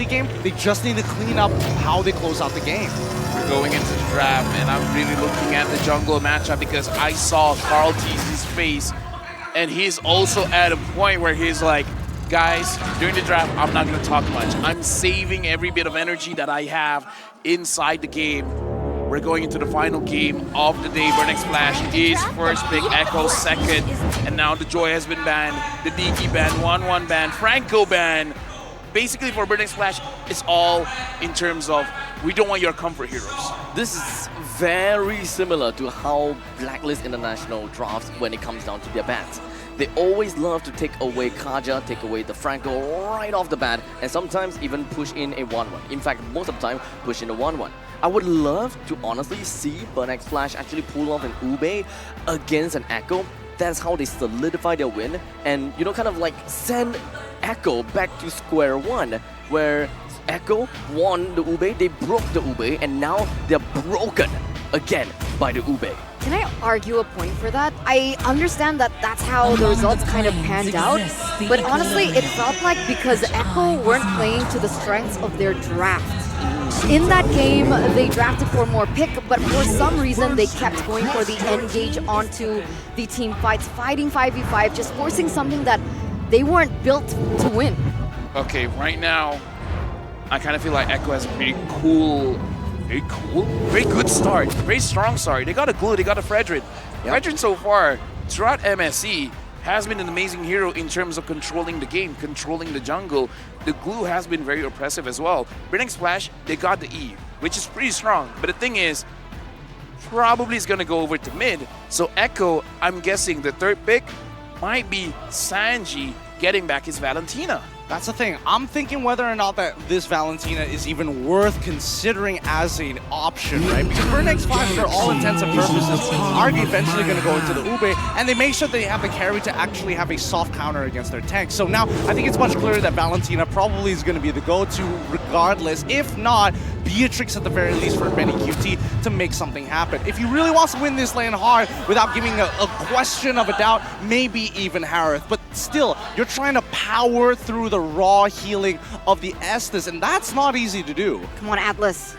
early game. They just need to clean up how they close out the game. We're going into the draft, and I'm really looking at the jungle matchup because I saw Carl T's face, and he's also at a point where he's like, guys, during the draft, I'm not going to talk much. I'm saving every bit of energy that I have inside the game. We're going into the final game of the day. Burnex Flash is first pick, Echo second, and now the Joy has been banned, the DK banned, 1-1 banned, Franco banned. Basically for Burnex Flash, it's all in terms of we don't want your comfort heroes. This is very similar to how Blacklist International drafts when it comes down to their bans. They always love to take away Kaja, take away the Franco right off the bat, and sometimes even push in a 1-1. In fact, most of the time, push in a 1-1. I would love to honestly see Burnex Flash actually pull off an Ube against an Echo. That's how they solidify their win, and you know, kind of like send Echo back to square one, where Echo won the Ube, they broke the Ube, and now they're broken again by the Ube. Can I argue a point for that? I understand that that's how the results kind of panned out, but honestly, it felt like because Echo weren't playing to the strengths of their draft. In that game, they drafted for more pick, but for some reason, they kept going for the engage onto the team fights, fighting 5v5, just forcing something that they weren't built to win. Okay, right now, I kind of feel like Echo has a very good start, very strong start. They got a Glue, they got a Fredrin. Yep. Fredrin so far, throughout MSC, has been an amazing hero in terms of controlling the game, controlling the jungle. The Glue has been very oppressive as well. Burnex Splash, they got the E, which is pretty strong. But the thing is, probably is going to go over to mid. So Echo, I'm guessing the third pick might be Sanji getting back his Valentina. That's the thing. I'm thinking whether or not that this Valentina is even worth considering as an option, right? Because Burnex Flash, for all intents and purposes, are eventually going to go into the Ube, and they make sure they have the carry to actually have a soft counter against their tank. So now, I think it's much clearer that Valentina probably is going to be the go-to regardless. If not, Beatrix at the very least for Benny QT to make something happen. If he really wants to win this lane hard without giving a question of a doubt, maybe even Harith. But still, you're trying to power through the raw healing of the Estes, and that's not easy to do. Come on, Atlas.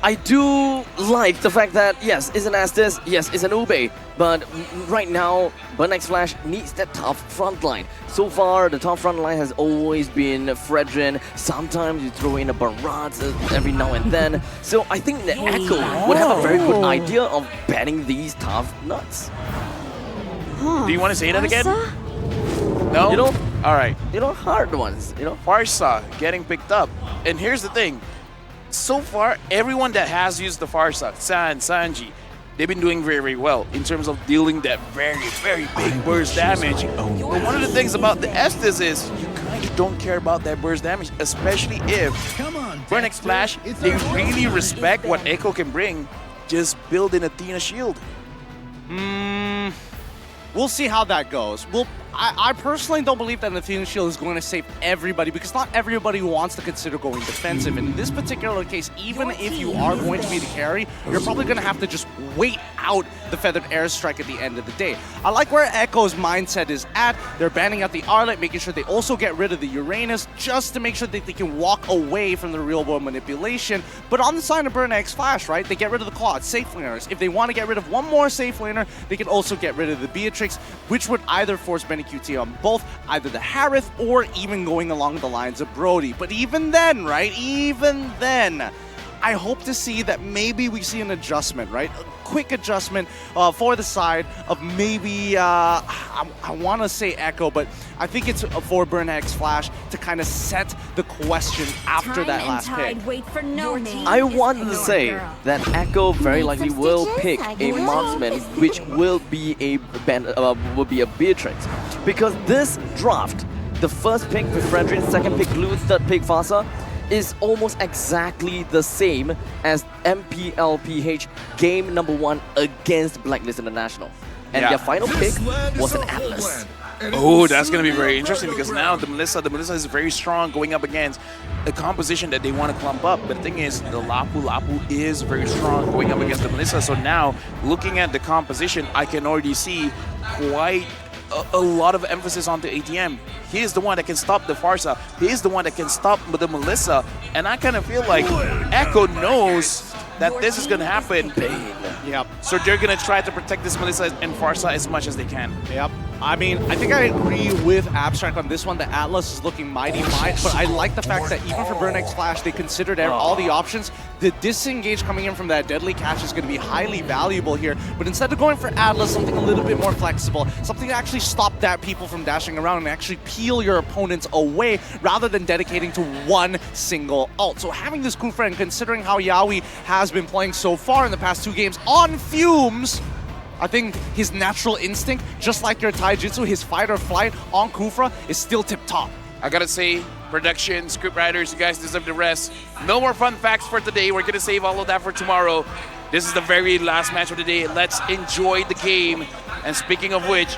I do like the fact that, yes, it's an Estes, yes, it's an Ube, but right now, Burnex Flash needs that tough front line. So far, the top front line has always been Fredrin. Sometimes you throw in a Barat every now and then. So I think the Echo would have a very good idea of banning these tough nuts. Huh, Do you want to say that again? Farsa? No? You know, all right. Hard ones, you know. Farsa getting picked up. And here's the thing. So far, everyone that has used the Farsa, Sanji, they've been doing very, very well in terms of dealing that very, very big burst damage. But one of the things about the Estes is you kind of don't care about that burst damage, especially if Burnex Flash, they really respect what Echo can bring. Just build an Athena shield. We'll see how that goes. I personally don't believe that Athena Shield is going to save everybody because not everybody wants to consider going defensive. And in this particular case, even if you are going to be the carry, you're probably going to have to just wait out the Feathered Airstrike at the end of the day. I like where Echo's mindset is at. They're banning out the Arlet, making sure they also get rid of the Uranus just to make sure that they can walk away from the real-world manipulation. But on the side of Burnex Flash, right, they get rid of the Claw, safe laners. If they want to get rid of one more safe laner, they can also get rid of the Beatrix, which would either force Benny QT on both either the Harith or even going along the lines of Brody. But even then, right, even then, I hope to see that maybe we see an adjustment, right? A quick adjustment for the side of maybe, I want to say Echo, but I think it's for Burnex Flash to kind of set the question after that last pick. I want to say that Echo very likely will pick a marksman, which will be a Beatrix, because this draft, the first pick with Fredrin, second pick Glue, third pick Farsa, is almost exactly the same as MPLPH game number 1 against Blacklist International. And their final pick was an Atlas. Oh, that's going to be very interesting because now the Melissa is very strong going up against a composition that they want to clump up. But the thing is, the Lapu is very strong going up against the Melissa. So now, looking at the composition, I can already see quite a lot of emphasis on the ATM. He is the one that can stop the Farsa. He is the one that can stop the Melissa. And I kind of feel like Echo knows that this is going to happen. Yep. So they're going to try to protect this Melissa and Farsa as much as they can. Yep. I mean, I think I agree with Abstract on this one. The Atlas is looking mighty fine, but I like the fact that even for Burn X Flash, they considered all the options. The disengage coming in from that deadly catch is going to be highly valuable here, but instead of going for Atlas, something a little bit more flexible, something to actually stop that people from dashing around and actually peel your opponents away rather than dedicating to one single ult. So having this Kufra and considering how Yawi has been playing so far in the past 2 games on fumes, I think his natural instinct, just like your Taijutsu, his fight or flight on Kufra is still tip-top. I gotta say, production, scriptwriters, you guys deserve the rest. No more fun facts for today. We're gonna save all of that for tomorrow. This is the very last match of the day. Let's enjoy the game. And speaking of which,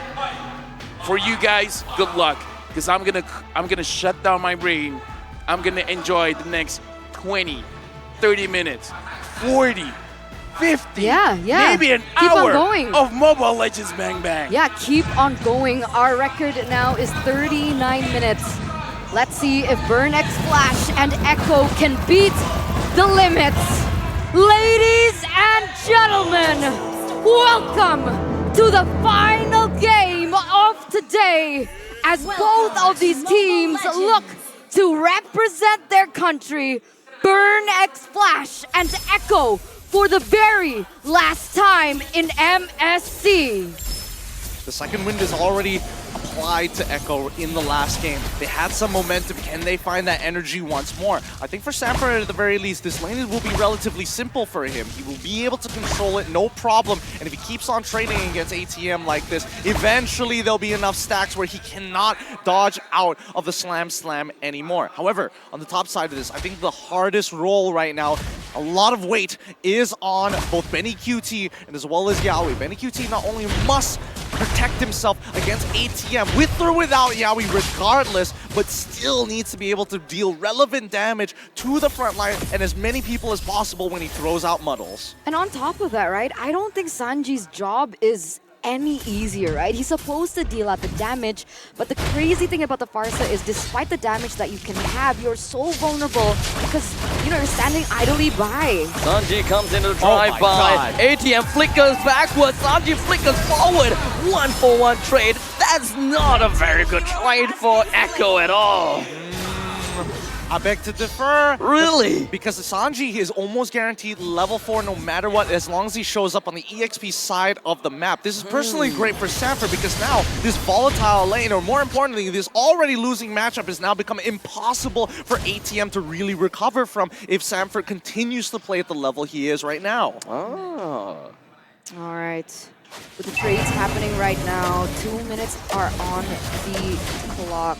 for you guys, good luck. Because I'm gonna shut down my brain. I'm gonna enjoy the next 20, 30 minutes, 40, 50, maybe an keep hour on going. of Mobile Legends Bang Bang. Yeah, keep on going. Our record now is 39 minutes. Let's see if Burn X Flash and Echo can beat the limits. Ladies and gentlemen, welcome to the final game of today as both of these teams look to represent their country. Burn X Flash and Echo for the very last time in MSC. The second wind is already applied to Echo in the last game. They had some momentum. Can they find that energy once more? I think for Sanford, at the very least, this lane will be relatively simple for him. He will be able to control it, no problem. And if he keeps on trading against ATM like this, eventually there'll be enough stacks where he cannot dodge out of the slam anymore. However, on the top side of this, I think the hardest role right now, a lot of weight is on both Benny QT and as well as Yawi. Benny QT not only must protect himself against ATM with or without Yawi regardless, but still needs to be able to deal relevant damage to the front line and as many people as possible when he throws out muddles. And on top of that, right, I don't think Sanji's job is any easier, right? He's supposed to deal out the damage, but the crazy thing about the Farsa is despite the damage that you can have, you're so vulnerable because, you know, you're standing idly by. Sanji comes into the drive-by. ATM flickers backwards. Sanji flickers forward. 1-for-1 trade. That's not a very good trade for Echo at all. I beg to differ. Really? Because Sanji is almost guaranteed level 4 no matter what, as long as he shows up on the EXP side of the map. This is personally great for Sanford because now this volatile lane, or more importantly, this already losing matchup has now become impossible for ATM to really recover from if Sanford continues to play at the level he is right now. Oh. All right. With the trades happening right now, 2 minutes are on the clock.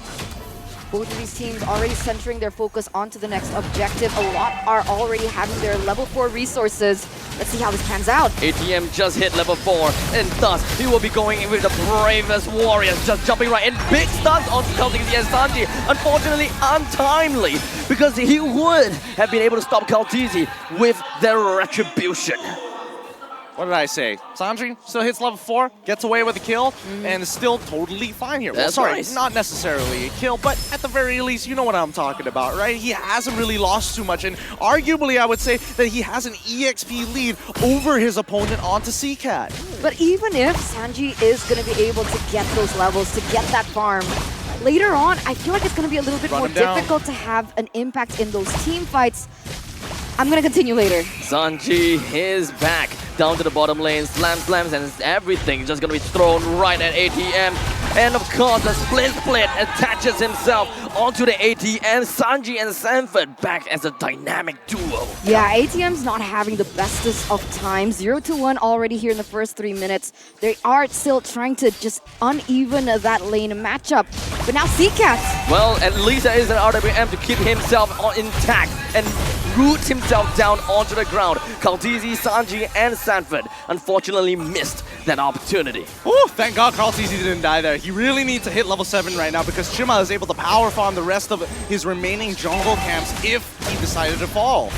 Both of these teams already centering their focus onto the next objective. A lot are already having their level 4 resources. Let's see how this pans out. ATM just hit level 4, and thus he will be going in with the bravest warriors, just jumping right in. Big stunts onto Kaltizi and Sanji. Unfortunately, untimely, because he would have been able to stop Kaltizi with their retribution. What did I say? Sanji still hits level 4, gets away with a kill, and is still totally fine here. Well, That's sorry, nice. not necessarily a kill, but at the very least, you know what I'm talking about, right? He hasn't really lost too much, and arguably, I would say that he has an EXP lead over his opponent onto CCAT. But even if Sanji is going to be able to get those levels, to get that farm, later on, I feel like it's going to be a little bit more difficult to have an impact in those team fights. I'm going to continue later. Sanji is back down to the bottom lane, slams, and everything just gonna be thrown right at ATM. And of course, the split attaches himself onto the ATM. Sanji and Sanford back as a dynamic duo. Yeah, ATM's not having the bestest of times. 0-1 already here in the first 3 minutes. They are still trying to just uneven that lane matchup. But now CCAT. Well, at least there is an RWM to keep himself intact and root himself down onto the ground. Kaltizi, Sanji, and Sanford unfortunately missed that opportunity. Ooh, thank God Carl TZ didn't die there. He really needs to hit level 7 right now because Chima is able to power farm the rest of his remaining jungle camps if he decided to fall.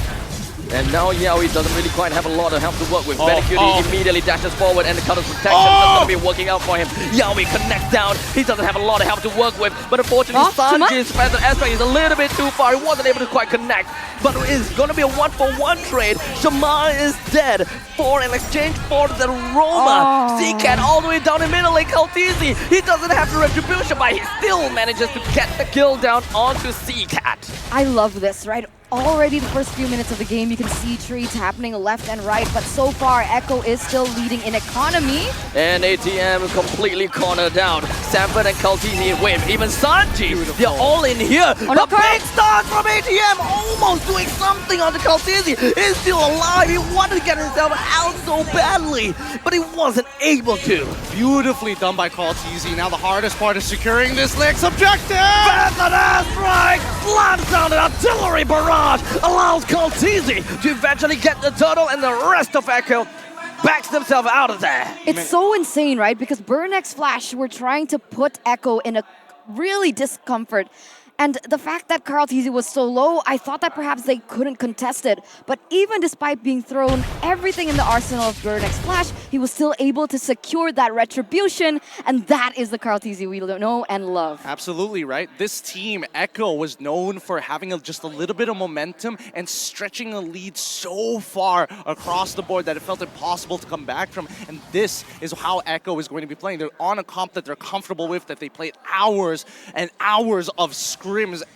And now Yaoi doesn't really quite have a lot of help to work with. Benicudi immediately dashes forward and the counter protection is going to be working out for him. Yaoi connects down. He doesn't have a lot of help to work with. But unfortunately, Sanji's Phantom aspect is a little bit too far. He wasn't able to quite connect. But it's going to be a 1-for-1 trade. Shamar is dead for an exchange for the Roma. Z-Cat all the way down in middle lane. Kaltizi, he doesn't have the retribution, but he still manages to get the kill down onto Z-Cat. I love this, right? Already the first few minutes of the game, you can see trades happening left and right, but so far, Echo is still leading in economy. And ATM completely cornered down. Sanford and Kaltini win. Even Sanji, they're all in here. A big start from ATM, almost doing something on the Kaltini. He's still alive. He wanted to get himself out so badly, but he wasn't able to. Beautifully done by Kaltizi. Now the hardest part is securing this next objective. Bethany strike slams down an artillery barrage. Allows Kaltizi to eventually get the turtle, and the rest of Echo backs themselves out of there. It's so insane, right? Because Burnex Flash were trying to put Echo in a really discomfort. And the fact that Kaltizi was so low, I thought that perhaps they couldn't contest it. But even despite being thrown everything in the arsenal of Burnex Flash, he was still able to secure that retribution. And that is the Kaltizi we know and love. Absolutely, right? This team, Echo, was known for having just a little bit of momentum and stretching a lead so far across the board that it felt impossible to come back from. And this is how Echo is going to be playing. They're on a comp that they're comfortable with, that they played hours and hours of scrims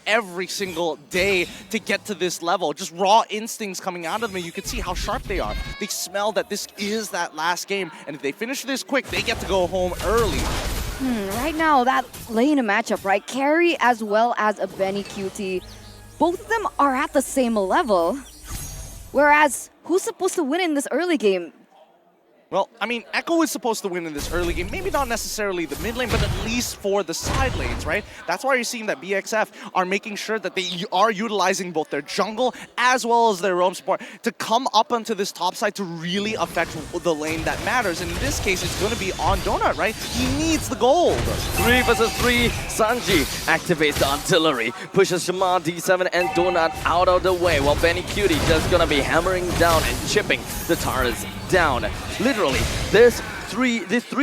every single day to get to this level. Just raw instincts coming out of them. You can see how sharp they are. They smell that this is that last game, and if they finish this quick, they get to go home early. Right now, that lane matchup, right? Carry as well as a Benny QT, both of them are at the same level. Whereas, who's supposed to win in this early game? Well, I mean, Echo is supposed to win in this early game. Maybe not necessarily the mid lane, but at least for the side lanes, right? That's why you're seeing that BXF are making sure that they are utilizing both their jungle as well as their roam support to come up onto this top side to really affect the lane that matters. And in this case, it's going to be on Donut, right? He needs the gold. 3 versus 3, Sanji activates the artillery, pushes Shamar, D7, and Donut out of the way, while Benny Cutie just gonna be hammering down and chipping the turrets down. Literally, this 3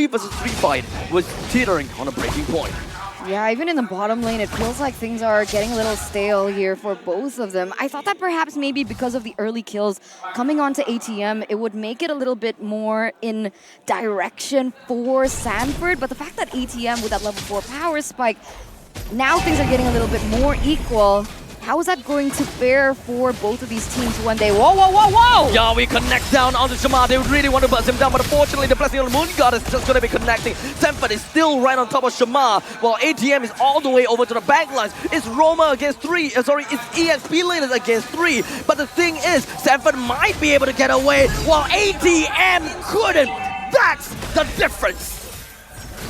versus 3 fight was teetering on a breaking point. Yeah, even in the bottom lane, it feels like things are getting a little stale here for both of them. I thought that perhaps maybe because of the early kills coming onto ATM, it would make it a little bit more in direction for Sanford. But the fact that ATM with that level 4 power spike, now things are getting a little bit more equal. How is that going to fare for both of these teams when they... Whoa! Yeah, we connect down onto Shamar. They really want to buzz him down, but unfortunately, the blessing on the Moon God is just going to be connecting. Sanford is still right on top of Shamar, while ATM is all the way over to the back lines. It's Roma against 3. It's EXP laners against 3. But the thing is, Sanford might be able to get away, while ATM couldn't. That's the difference.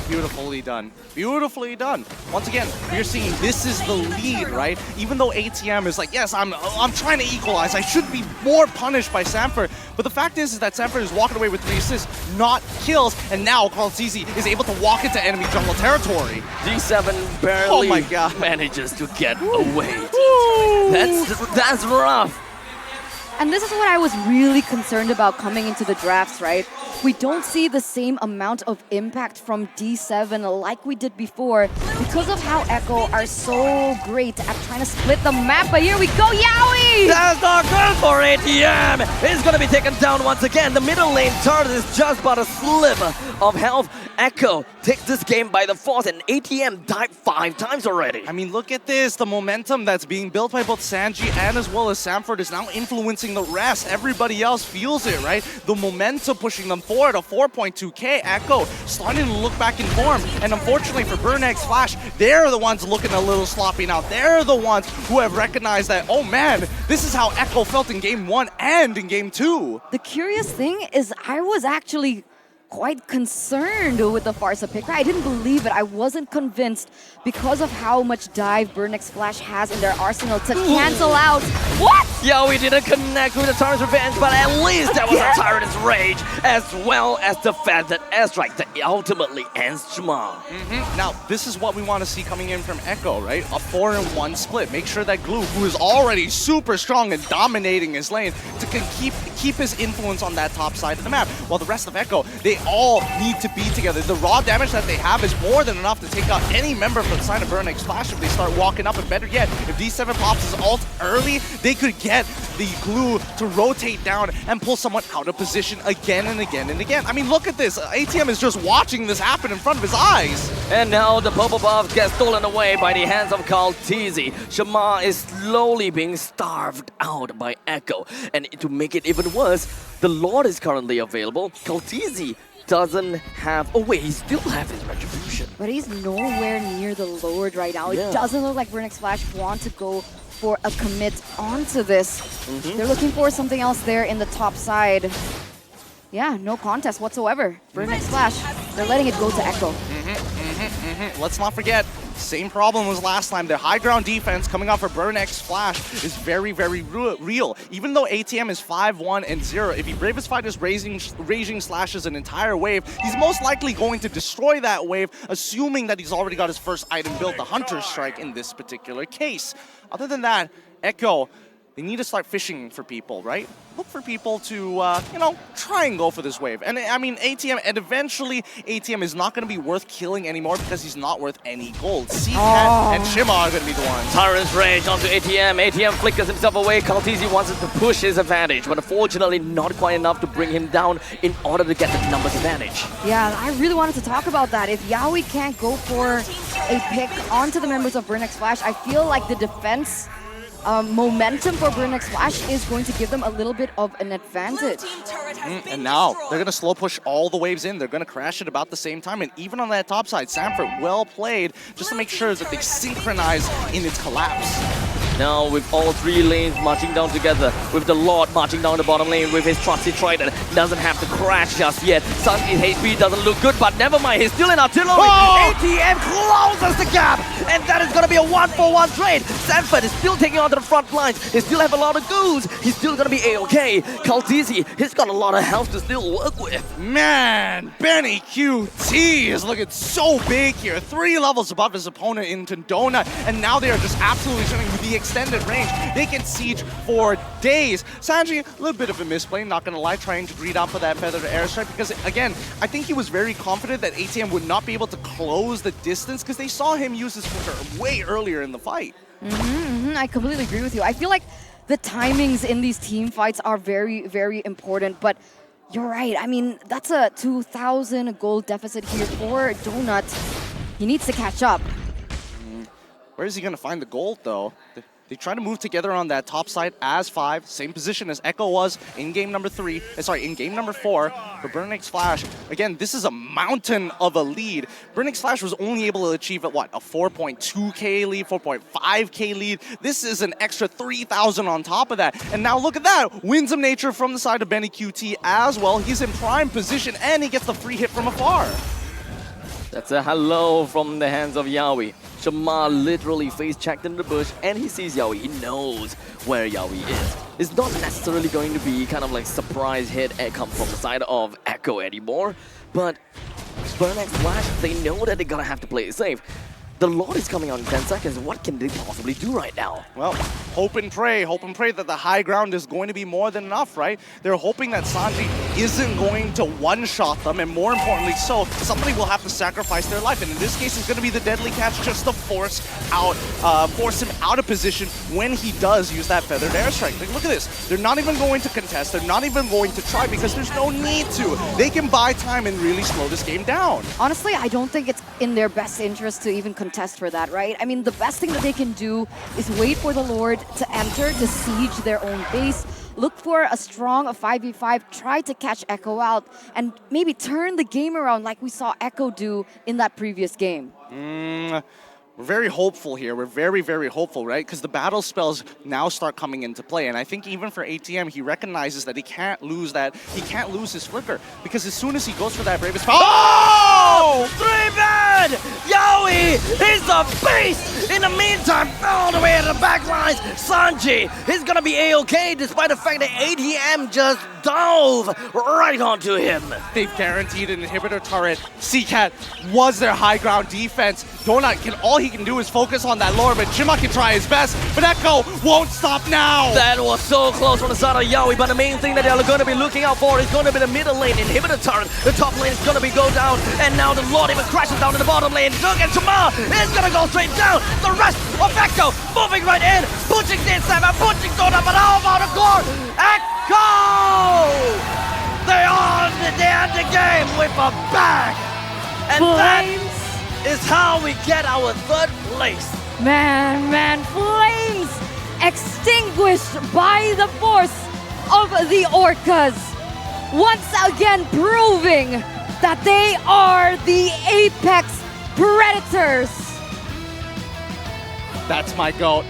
Beautifully done. Beautifully done. Once again, we're seeing this is the lead, right? Even though ATM is like, yes, I'm trying to equalize. I should be more punished by Sanford. But the fact is that Sanford is walking away with 3 assists, not kills. And now Kaltizi is able to walk into enemy jungle territory. D7 barely manages to get away. That's rough. And this is what I was really concerned about coming into the drafts, right? We don't see the same amount of impact from D7 like we did before because of how Echo are so great at trying to split the map. But here we go, Yaoi! That's not good for ATM! It's gonna be taken down once again. The middle lane turret is just about a sliver of health. Echo takes this game by the force, and ATM died 5 times already. I mean, look at this. The momentum that's being built by both Sanji and as well as Sanford is now influencing the rest. Everybody else feels it, right? The momentum pushing them forward. A 4.2k. Echo starting to look back in form. And unfortunately for Burnex Flash, they're the ones looking a little sloppy now. They're the ones who have recognized that, oh man, this is how Echo felt in game 1 and in game 2. The curious thing is I was actually quite concerned with the Farsa pick. I didn't believe it. I wasn't convinced because of how much dive Burnix Flash has in their arsenal to cancel out. What? Yeah, we didn't connect with the Tyrant's Revenge, but at least that was a Tyrant's Rage, as well as the fact that airstrike that ultimately ends Jamal. Now, this is what we want to see coming in from Echo, right? A 4-in-1 split. Make sure that Glue, who is already super strong and dominating his lane, to keep his influence on that top side of the map. While the rest of Echo, they all need to be together. The raw damage that they have is more than enough to take out any member from the side of Burnix Flash if they start walking up. And better yet, if D7 pops his ult early, they could get the Glue to rotate down and pull someone out of position again and again and again. I mean, look at this. ATM is just watching this happen in front of his eyes. And now the purple buff gets stolen away by the hands of Kaltizi. Shamar is slowly being starved out by Echo. And to make it even worse, the Lord is currently available. Kaltizi doesn't have... Oh wait, he still has his retribution. But he's nowhere near the Lord right now. It doesn't look like Burnix Flash want to go for a commit onto this. They're looking for something else there in the top side. Yeah, no contest whatsoever. Burnix Flash, they're letting it go to Echo. Let's not forget, same problem was last time. Their high ground defense coming off for Burnix Flash is very, very real. Even though ATM is 5-1-0, if he Bravest Fight is raging slashes an entire wave, he's most likely going to destroy that wave, assuming that he's already got his first item built, the Hunter's Strike in this particular case. Other than that, Echo, they need to start fishing for people, right? Look for people to, you know, try and go for this wave. And I mean, ATM, and eventually ATM is not going to be worth killing anymore because he's not worth any gold. CCat and Shima are going to be the ones. Tyrant's Rage onto ATM. ATM flickers himself away. Kaltizi wants him to push his advantage, but unfortunately not quite enough to bring him down in order to get the numbers advantage. Yeah, I really wanted to talk about that. If Yaoi can't go for a pick onto the members of Burnix Flash, I feel like the defense momentum for Burnix Flash is going to give them a little bit of an advantage. And now they're going to slow push all the waves in. They're going to crash it about the same time. And even on that top side, Sanford, well played, just to make sure that they synchronize in its collapse. Now with all three lanes marching down together, with the Lord marching down the bottom lane with his trusty Trident, doesn't have to crash just yet. Sunny's HP doesn't look good, but never mind, he's still in artillery. ATM closes the gap, and that is going to be a 1-for-1 trade. Sanford is still taking on to the front lines. He still have a lot of goons. He's still going to be A-OK. Kaltizi, he's got a lot of health to still work with. Man, Benny QT is looking so big here. 3 levels above his opponent in Tondona, and now they are just absolutely showing with the extended range. They can siege for days. Sanji, a little bit of a misplay, not gonna lie, trying to greed out for that feathered airstrike because, again, I think he was very confident that ATM would not be able to close the distance because they saw him use his flicker way earlier in the fight. I completely agree with you. I feel like the timings in these team fights are very, very important, but you're right. I mean, that's a 2,000 gold deficit here for Donut. He needs to catch up. Where is he gonna find the gold, though? They try to move together on that top side as 5, same position as Echo was in game number 4 for Burnix Flash. Again, this is a mountain of a lead. Burnix Flash was only able to achieve a 4.2k lead, 4.5k lead. This is an extra 3,000 on top of that. And now look at that, Winsome Nature from the side of Benny QT as well. He's in prime position and he gets the free hit from afar. That's a hello from the hands of Yaoi. Shamar literally face-checked in the bush and he sees Yaoi. He knows where Yaoi is. It's not necessarily going to be kind of like surprise hit come from the side of Echo anymore, but Burnix Flash, they know that they're gonna have to play it safe. The Lord is coming on in 10 seconds. What can they possibly do right now? Well, hope and pray that the high ground is going to be more than enough, right? They're hoping that Sanji isn't going to one-shot them, and more importantly so, somebody will have to sacrifice their life. And in this case, it's going to be the deadly catch just to force him out of position when he does use that feathered airstrike. Like, look at this. They're not even going to contest. They're not even going to try because there's no need to. They can buy time and really slow this game down. Honestly, I don't think it's in their best interest to even contest for that, right? I mean, the best thing that they can do is wait for the Lord to enter, to siege their own base, look for a strong 5v5, try to catch Echo out, and maybe turn the game around like we saw Echo do in that previous game. we're very hopeful here. We're very, very hopeful, right? Because the battle spells now start coming into play. And I think even for ATM, he recognizes that he can't lose that. He can't lose his flicker. Because as soon as he goes for that Bravest... Oh! 3-man! Yowie is the beast! In the meantime, all the way to the back lines, Sanji is gonna be A-okay despite the fact that ATM just dove right onto him. They've guaranteed an inhibitor turret. CCAT was their high ground defense. Donut all he can do is focus on that lore, but Chima can try his best, but Echo won't stop now. That was so close from the side of Yowie, but the main thing that they're going to be looking out for is going to be the middle lane inhibitor turret. The top lane is going to be go down, and now the Lord even crashes down to the bottom lane. Look at Chima is going to go straight down. The rest of Echo moving right in, pushing the inside, pushing Donut, but how about the core? Echo! They end the game with a bang! And that is how we get our third place. Man, Flames extinguished by the force of the Orcas. Once again proving that they are the apex predators. That's my GOAT.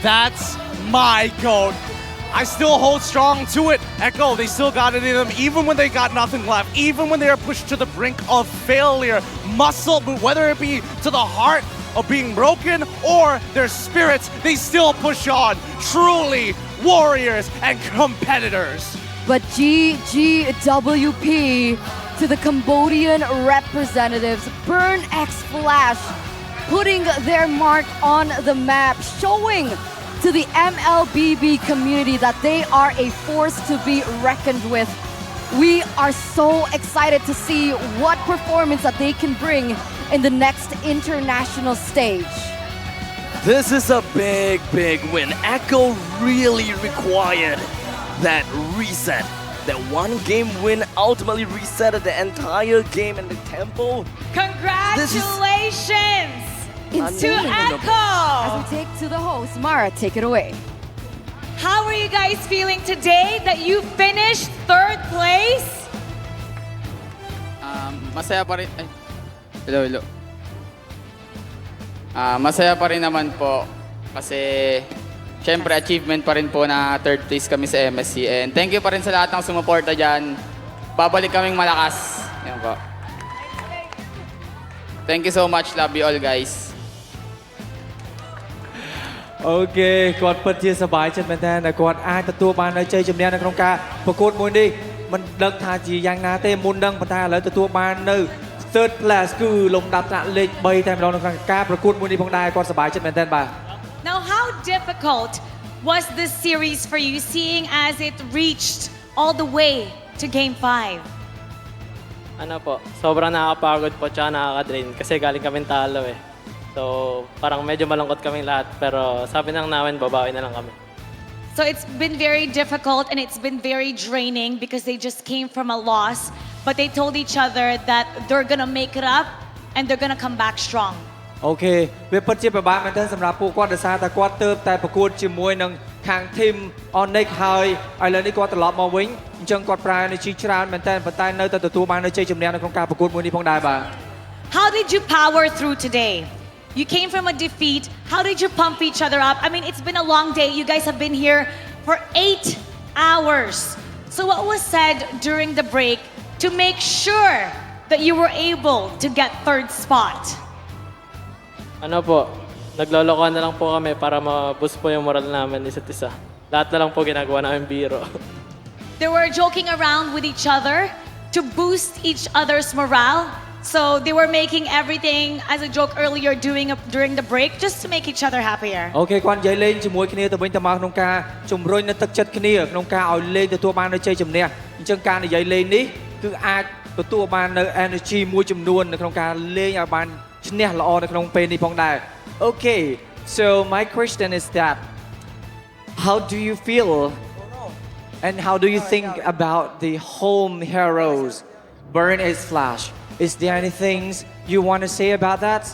That's my GOAT. I still hold strong to it. Echo, they still got it in them, even when they got nothing left, even when they are pushed to the brink of failure. Muscle, whether it be to the heart of being broken or their spirits, they still push on. Truly warriors and competitors. But GGWP to the Cambodian representatives, Burn X Flash, putting their mark on the map, showing to the MLBB community that they are a force to be reckoned with. We are so excited to see what performance that they can bring in the next international stage. This is a big win. Echo really required that reset. That one game win ultimately resetted the entire game and the tempo. Congratulations to Echo! As we take to the host, Mara, take it away. How are you guys feeling today that you finished third place? Masaya pa rin. Ay, hello. Masaya pa rin naman po kasi syempre achievement pa rin po na third place kami sa MSC. And thank you pa rin sa lahat ng sumuporta dyan. Babalik kaming malakas. Yan po. Thank you so much. Love you all, guys. អូខេគាត់ពិតជាសប្បាយចិត្តមែនតើគាត់អាចទទួលបាននៅជ័យជំនះនៅក្នុងការប្រកួតមួយនេះមិនដឹងថាជាយ៉ាងណាទេមុនដឹងប៉ុន្តែឥឡូវទទួលបាននៅ third place គឺលំដាប់ថ្នាក់លេខ3តែម្ដងនៅក្នុងការប្រកួតមួយនេះផងដែរគាត់សប្បាយចិត្តមែនតើបាទ Now, how difficult was this series for you, seeing as it reached all the way to Game 5? Ano po, sobrang nakakapagod po tsaka nakaka-drain kasi galing kami talo eh. So, parang medyo malungkot kaming lahat pero sabi ng namin babawi na lang kami. So it's been very difficult and it's been very draining because they just came from a loss, but they told each other that they're gonna make it up and they're gonna come back strong. អូខេវាពិតជាពិបាកមែនទែនសម្រាប់ពួកគាត់ដោយសារតែគាត់ទៅតែប្រកួតជាមួយនឹងខាង team ONIC ហើយឥឡូវនេះគាត់ត្រឡប់មកវិញអញ្ចឹងគាត់ប្រើ energy ច្រើនមែនទែនប៉ុន្តែនៅតែទទួលបាននៅជ័យជំនះនៅក្នុងការប្រកួតមួយនេះផងដែរបាទ How did you power through today? You came from a defeat. How did you pump each other up? I mean, it's been a long day. You guys have been here for 8 hours. So what was said during the break to make sure that you were able to get third spot? Ano po, naglolokohan na lang po kami para ma-boost po yung moral namin isa't isa. Lahat na lang po ginagawa namin biro. They were joking around with each other to boost each other's morale. So they were making everything as a joke earlier during the break just to make each other happier. អូខេគាត់និយាយលេងជាមួយគ្នាទៅវិញទៅមកក្នុងការជំរុញនៅទឹកចិត្តគ្នាក្នុងការឲ្យលេងទទួលបាននៅជ័យជំនះអញ្ចឹងការនិយាយលេងនេះគឺអាចទទួលបាននៅ energy មួយចំនួននៅក្នុងការលេងឲ្យបានឈ្នះល្អនៅក្នុងពេលនេះផងដែរ Okay so my question is that how do you feel and how do you think about the home heroes Burn X Flash Is there any things you want to say about that?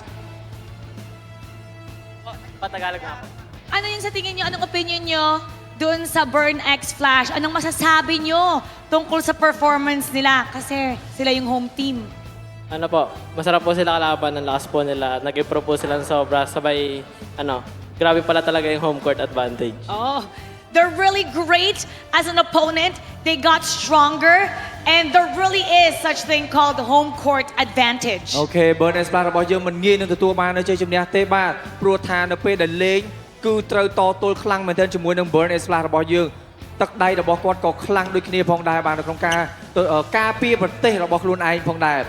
Patagalog na ako. Ano yun sa tingin nyo? Anong opinion nyo dun sa Burn X Flash? Anong masasabi nyo tungkol sa performance nila? Kasi sila yung home team. ano po, masarap po sila kalaban, ang lakas po nila. Nag-improve po sila ng sobra, sabay, grabe pala talaga yung home court advantage. Oh, they're really great as an opponent. They got stronger, and there really is such thing called home court advantage. អូខេ Burn and Splash របស់យើងមិនងាយនឹងទទួលបាននៅជ័យជំនះទេបាទព្រោះថានៅពេលដែលលេងគឺត្រូវតទល់ខ្លាំងមែនទែនជាមួយនឹង Burn and Splash របស់យើងទឹកដៃរបស់គាត់ក៏ខ្លាំងដូចគ្នាផងដែរបាទនៅក្នុងការពារប្រទេសរបស់ខ្លួនឯងផងដែរ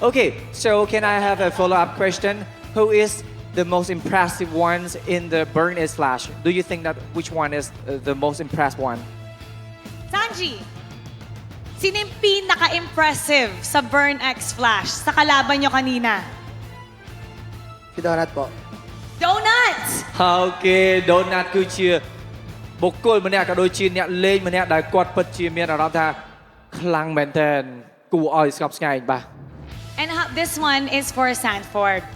Okay, so can I have a follow-up question? Who is the most impressive ones in the Burn and Splash? Do you think that which one is the most impressed one? Sanji, sino yung pinaka-impressive sa Burn X Flash sa kalaban nyo kanina? Si Donut po. Donut! អូខេ Donut គឺជាបុគ្គលម្នាក់ក៏ដូចជាអ្នកលេងម្នាក់ដែលគាត់ពិតជាមានអារម្មណ៍ថាខ្លាំងមែនទែនគួរឲ្យស្កប់ស្កែងបាទ And this one is for Sanford.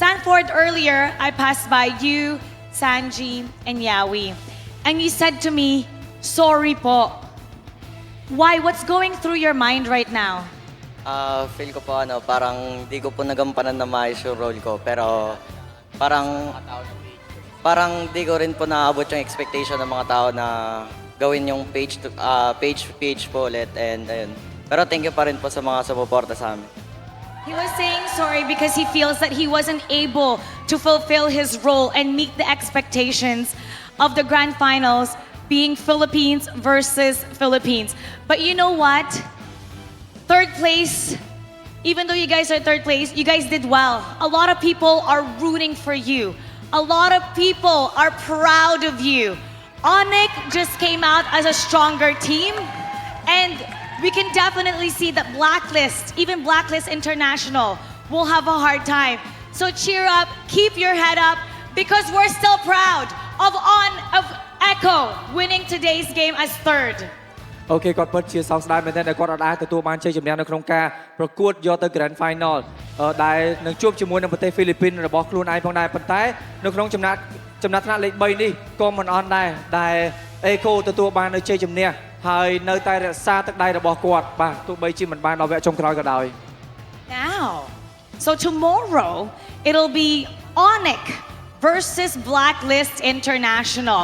Sanford, earlier, I passed by you, Sanji, and Yawi. And you said to me, sorry po. Why? What's going through your mind right now? Feel ko po parang di ko po nagampanan na maayos yung role ko. Pero parang di ko rin po naabot yung expectation ng mga tao na gawin yung page po ulit. And ayun. Pero thank you pa rin po sa mga sumuporta sa amin. He was saying sorry because he feels that he wasn't able to fulfill his role and meet the expectations of the grand finals being Philippines versus Philippines. But you know what? Third place, even though you guys are third place, you guys did well. A lot of people are rooting for you. A lot of people are proud of you. ONIC just came out as a stronger team, and we can definitely see that Blacklist, even Blacklist International, will have a hard time. So cheer up, keep your head up, because we're still proud of Echo winning today's game as third. អូខេគាត់ពិតជាសោកស្ដាយមែនទែនដែលគាត់អាចទទួលបានជ័យជំនះនៅក្នុងការប្រកួតយកទៅ Grand Final ដែលនឹងជួបជាមួយនឹងប្រទេសហ្វីលីពីនរបស់ខ្លួនឯងផងដែរប៉ុន្តែនៅក្នុងចំណាត់ថ្នាក់លេខ3នេះក៏មិនអន់ដែរដែល Echo ទទួលបាននៅជ័យជំនះហើយនៅតែរក្សាទឹកដៃរបស់គាត់បាទទោះបីជាមិនបានដល់វគ្គចុងក្រោយក៏ដោយ Now, so tomorrow it'll be ONIC versus Blacklist International.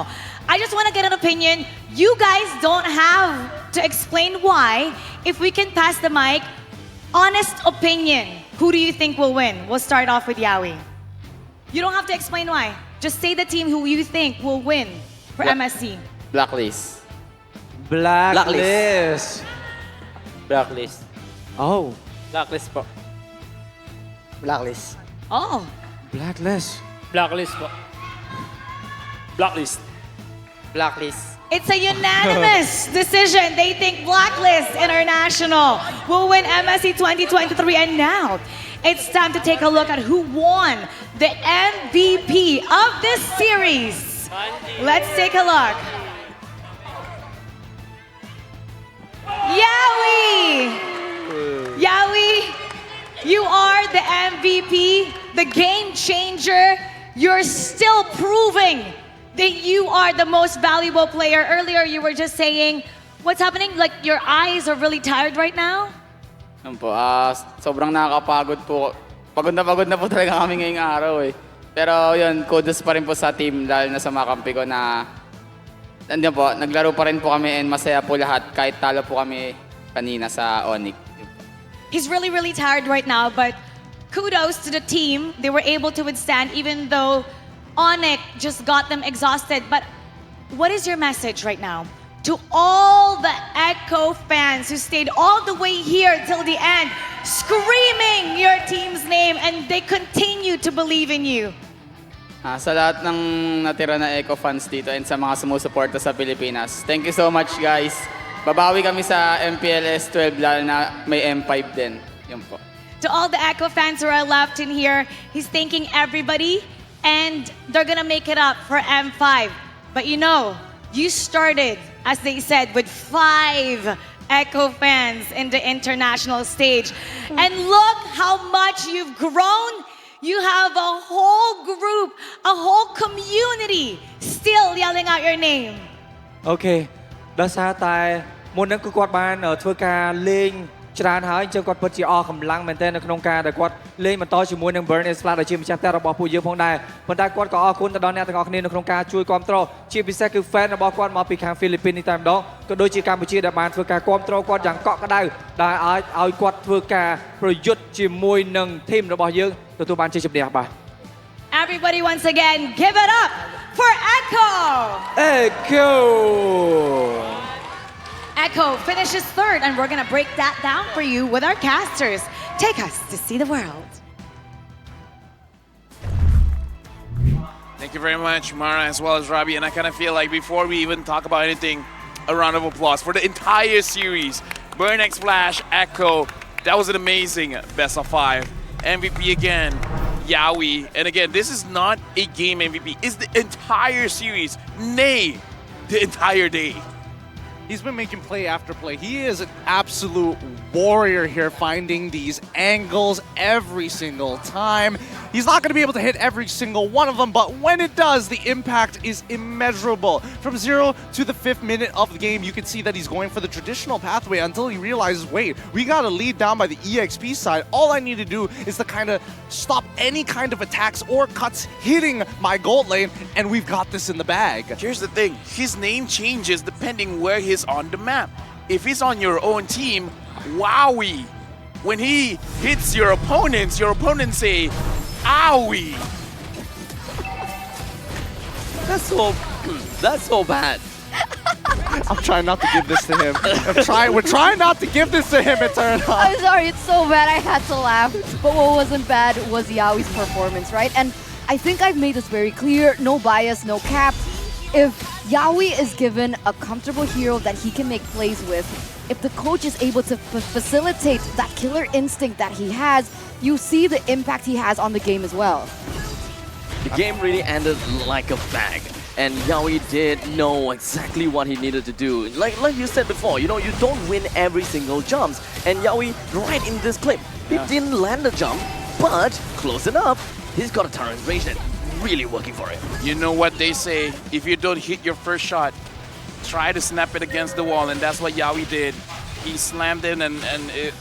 I just want to get an opinion. You guys don't have to explain why. If we can pass the mic, honest opinion. Who do you think will win? We'll start off with Yawi. You don't have to explain why. Just say the team who you think will win for MSC. Blacklist. Blacklist. Blacklist. Oh, Blacklist po. Blacklist. Oh. Blacklist. Blacklist po. Blacklist. Blacklist. It's a unanimous decision. They think Blacklist International will win MSC 2023. And now, it's time to take a look at who won the MVP of this series. Let's take a look. Yawi! Yawi, you are the MVP, the game changer. You're still proving that you are the most valuable player. Earlier, you were just saying, what's happening? Like, your eyes are really tired right now? Yun po, sobrang nakakapagod po. Pagod na po talaga kami ngayong araw eh. Pero yun, kudos pa rin po sa team dahil na sa mga kampi ko na nandiyan po, naglaro pa rin po kami and masaya po lahat kahit talo po kami kanina sa ONIC. He's really, really tired right now, but kudos to the team. They were able to withstand even though ONIC just got them exhausted. But what is your message right now to all the Echo fans who stayed all the way here till the end, screaming your team's name, and they continue to believe in you? Sa lahat ng natira na Echo fans dito and sa mga sumusuporta sa Pilipinas, thank you so much guys. Babawi kami sa MPLS 12 lalo na may M5 din. Yun po. To all the Echo fans who are left in here, he's thanking everybody, and they're gonna make it up for M5. But you know, you started, as they said, with 5 Echo fans in the international stage. And look how much you've grown. You have a whole group, a whole community still yelling out your name. អូខេដោយសារតែមុនហ្នឹងគឺគាត់បានធ្វើការលេង ច្រើនហើយអញ្ចឹងគាត់ពិតជាអស់កម្លាំងមែនទែននៅក្នុងការដែលគាត់លេងបន្តជាមួយនឹង Burn Exploit ដែលជាម្ចាស់ផ្ទះរបស់ពួកយើងផងដែរប៉ុន្តែគាត់ក៏អរគុណទៅដល់អ្នកទាំងអស់គ្នានៅក្នុងការជួយគ្រប់គ្រងជាពិសេសគឺ fan របស់គាត់មកពីខាងហ្វីលីពីននេះតែម្ដងក៏ដូចជាកម្ពុជាដែលបានធ្វើការគ្រប់គ្រងគាត់យ៉ាងកក់ក្ដៅដែលឲ្យគាត់ធ្វើការប្រយុទ្ធជាមួយនឹងធីមរបស់យើងទទួលបានជ័យជំនះបាទ Everybody once again, give it up for Echo! Echo Echo finishes third, and we're gonna break that down for you with our casters. Take us to see the world. Thank you very much, Mara, as well as Robbie. And I kind of feel like before we even talk about anything, a round of applause for the entire series. Burn X Flash, Echo, that was an amazing best of 5. MVP again, Yowie. And again, this is not a game MVP, it's the entire series, nay, the entire day. He's been making play after play. He is an absolute warrior here, finding these angles every single time. He's not going to be able to hit every single one of them, but when it does, the impact is immeasurable. From 0 to the 5th minute of the game, you can see that he's going for the traditional pathway until he realizes, wait, we got a lead down by the EXP side. All I need to do is to kind of stop any kind of attacks or cuts hitting my gold lane, and we've got this in the bag. Here's the thing, his name changes depending where he's on the map. If he's on your own team, Wowie. When he hits your opponents say, Owie. That's so bad. I'm trying not to give this to him. We're trying not to give this to him, it turned out. I'm sorry, it's so bad I had to laugh. But what wasn't bad was Yowie's performance, right? And I think I've made this very clear, no bias, no cap. If Yowie is given a comfortable hero that he can make plays with, if the coach is able to facilitate that killer instinct that he has, you see the impact he has on the game as well. The game really ended like a bag. And Yowie did know exactly what he needed to do. Like you said before, you know, you don't win every single jumps. And Yowie, right in this clip, he didn't land the jump, but close enough. He's got a turret range that really working for him. You know what they say, if you don't hit your first shot, try to snap it against the wall, and that's what Yowie did. He slammed in, and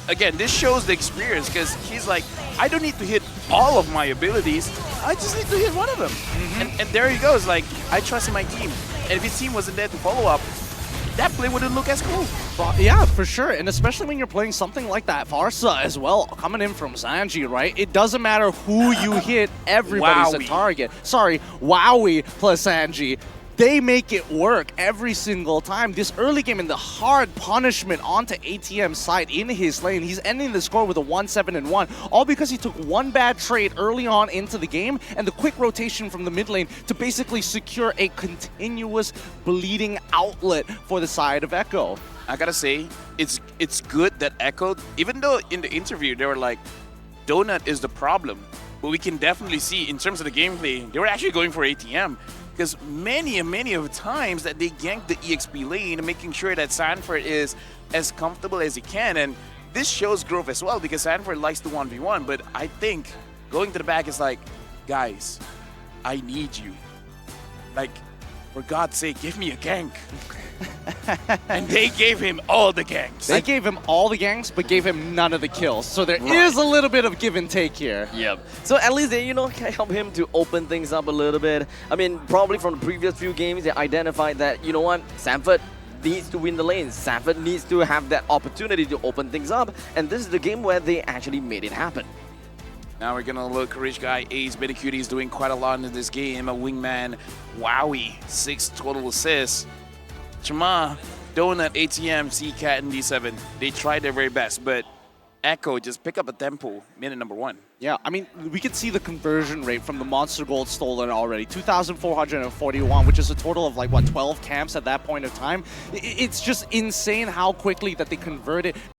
again, this shows the experience, because he's like, I don't need to hit all of my abilities, I just need to hit one of them. And there he goes, like, I trust in my team. And if his team wasn't there to follow up, that play wouldn't look as cool. Yeah, for sure. And especially when you're playing something like that, Varsa as well, coming in from Zanji, right? It doesn't matter who you hit, everybody's a target. Sorry, Wowie plus Zanji. They make it work every single time. This early game and the hard punishment onto ATM's side in his lane, he's ending the score with a 1-7-1, all because he took one bad trade early on into the game and the quick rotation from the mid lane to basically secure a continuous bleeding outlet for the side of Echo. I gotta say, it's good that Echo, even though in the interview they were like, Donut is the problem, but we can definitely see in terms of the gameplay, they were actually going for ATM. Because many of times that they gank the EXP lane, making sure that Sanford is as comfortable as he can. And this shows growth as well, because Sanford likes to 1v1. But I think going to the back is like, guys, I need you. Like, for God's sake, give me a gank. And they gave him all the ganks. They gave him all the ganks, but gave him none of the kills. So there is a little bit of give and take here. Yep. So at least they, you know, can help him to open things up a little bit. I mean, probably from the previous few games, they identified that, you know what, Sanford needs to win the lane. Sanford needs to have that opportunity to open things up. And this is the game where they actually made it happen. Now we're gonna look, Rich Guy, Ace, Benicuti is doing quite a lot in this game. A wingman, Wowie, 6 total assists. Chama, Donut, ATM, CCAT, and D7, they tried their very best, but Echo just pick up a tempo, minute number 1. Yeah, I mean, we can see the conversion rate from the Monster Gold stolen already. 2,441, which is a total of like, what, 12 camps at that point of time? It's just insane how quickly that they converted